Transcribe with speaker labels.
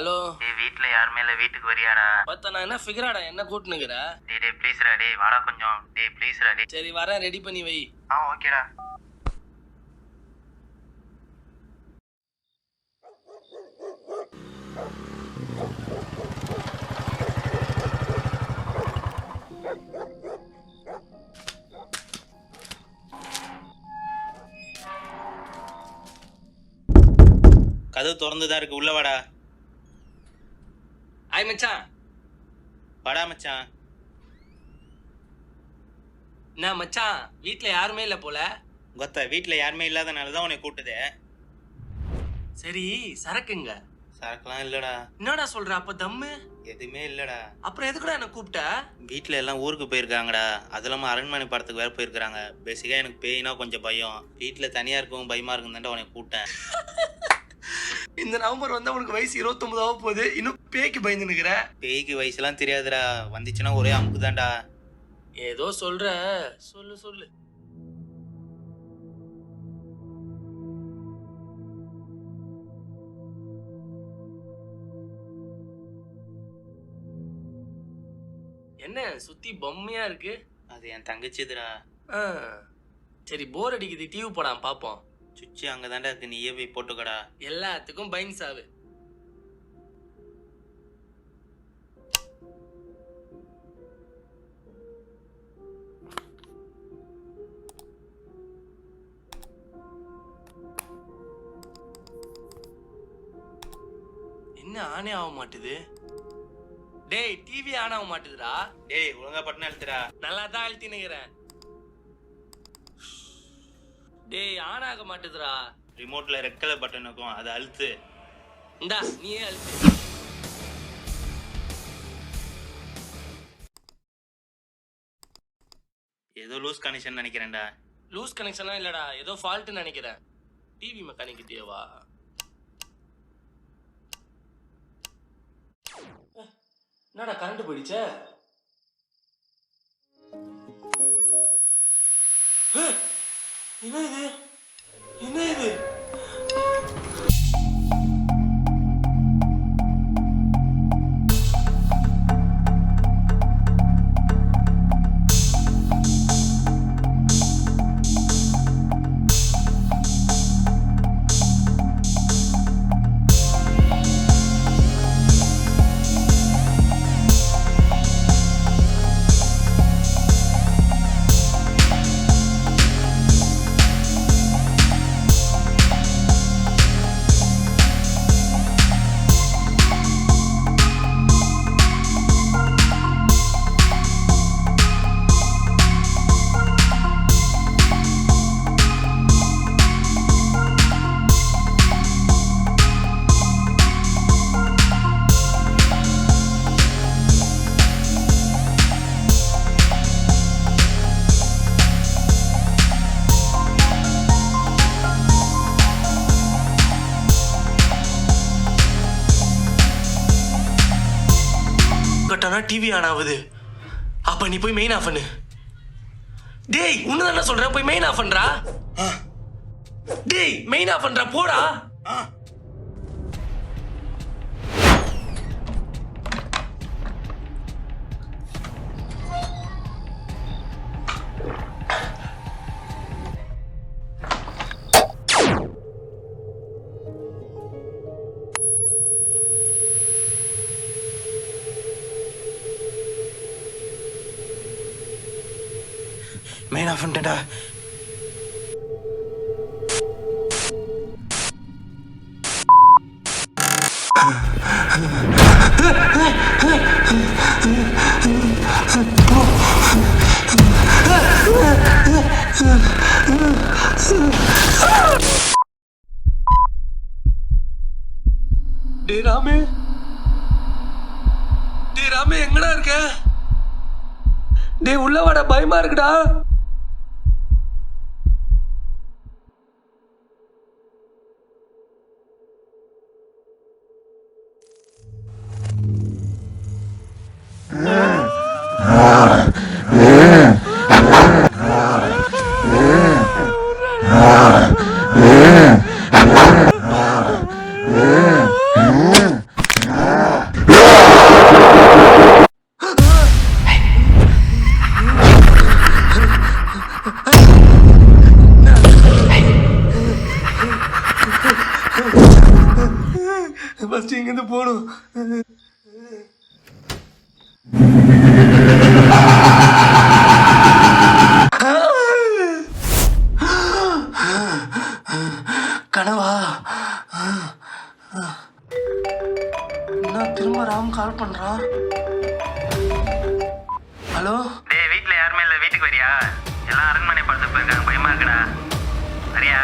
Speaker 1: Hello.
Speaker 2: டேய் வீட்ல யாருமே இல்ல, வீட்டுக்கு வரியாடா?
Speaker 1: பார்த்தா நான் என்ன ஃபிகராடா என்ன கூட்டுனுக்குற?
Speaker 2: டேய் ப்ளீஸ்டா, டேய் வாடா கொஞ்சம். டேய் ப்ளீஸ்டா டேய்.
Speaker 1: சரி வரேன், ரெடி பண்ணி வை.
Speaker 2: ஓகேடா. கதவு திறந்துதான் இருக்கு, உள்ள வாடா.
Speaker 1: ஆய் மச்சான்.
Speaker 2: வாடா மச்சான்.
Speaker 1: என்ன மச்சான் வீட்ல யாருமே இல்ல போல?
Speaker 2: கொத்த வீட்ல யாருமே இல்லாதனாலதான் உன்னை கூட்டுது.
Speaker 1: சரி சரக்குங்க?
Speaker 2: சரக்குலாம் இல்லடா.
Speaker 1: என்னடா சொல்ற? அப்ப தம்மு
Speaker 2: எதுவுமே இல்லடா.
Speaker 1: அப்புறம் எதுக்குடா என்ன கூப்பிட்ட?
Speaker 2: வீட்ல எல்லாம் ஊருக்கு போயிருக்காங்கடா. அது இல்லாம அரண்மனை படத்துக்கு வேற போயிருக்காங்க. பேசிக்கா எனக்கு பேய்னா கொஞ்சம் பயம். வீட்ல தனியா இருக்கவும் பயமா இருக்குன்னு உன்னை கூப்பிட்டேன்.
Speaker 1: இந்த நவம்பர் வந்தா உனக்கு வயசு 29 ஆக போகுது, இன்னும் பேய்க்கு பயந்து நிக்கிற?
Speaker 2: பேய்க்கு வயசுலாம் தெரியாதுடா, வந்துச்சுன்னா ஒரே அமுக்குதான்டா.
Speaker 1: ஏதோ சொல்ற, சொல்லு சொல்லு. என்ன சுத்தி பொம்மையா இருக்கு?
Speaker 2: அது என் தங்கச்சிதுடா.
Speaker 1: சரி போர் அடிக்குது, டிவி போடாம பாப்போம்.
Speaker 2: சுச்சி அங்கதான்டா இருக்கு, நீயே போய் போட்டுக்கடா.
Speaker 1: எல்லாத்துக்கும் பயன் சாவு. என்ன ஆனே ஆக மாட்டுது? டேய் டிவி ஆன் ஆக மாட்டுதுடா.
Speaker 2: டேய் ஒழுங்கா பட்டன அழுத்துடா.
Speaker 1: நல்லா தான் அழுத்தினுக்கிறேன். டேய் ஆன் ஆக மாட்டுதுடா.
Speaker 2: ரிமோட்ல ரெட் கலர் பட்டன் இருக்கும், அதை அழுத்து.
Speaker 1: இந்தா நீயே அழுத்து.
Speaker 2: ஏதோ லூஸ் கனெக்ஷன் நினைக்கிறேன்டா.
Speaker 1: லூஸ் கனெக்ஷனா இல்லடா, ஏதோ ஃபால்ட் நினைக்கிறேன். டிவி மெக்கானிக் கிட்டேவா? என்னடா கரண்ட் போயிடுச்சே? என்ன இது? என்ன இது? டிவி ஆன் ஆகுது. அப்ப நீ போய் மெயின் ஆஃப் பண்ணு. டேய் உன்னதான் என்ன சொல்றேன், போய் மெயின் ஆஃப் பண்றா. டேய் மெயின் ஆஃப் பண்றா, போடா. மெயின் ஆஃப் பண்ணிட்டேன்டா. டேய் ராமே, டேய் ராமே எங்கடா இருக்க? டேய் உள்ள வாடா, பயமா இருக்குடா. போகணும். கனவா? என்ன திரும்ப ராம் கால் பண்றான்? ஹலோ?
Speaker 3: டேய் வீட்டில் யாருமே இல்லை, வீட்டுக்கு வரியா? எல்லாம் அரண்மனை படத்துக்கு போயிருக்காங்க, பயமா இருக்குடா. வரியா?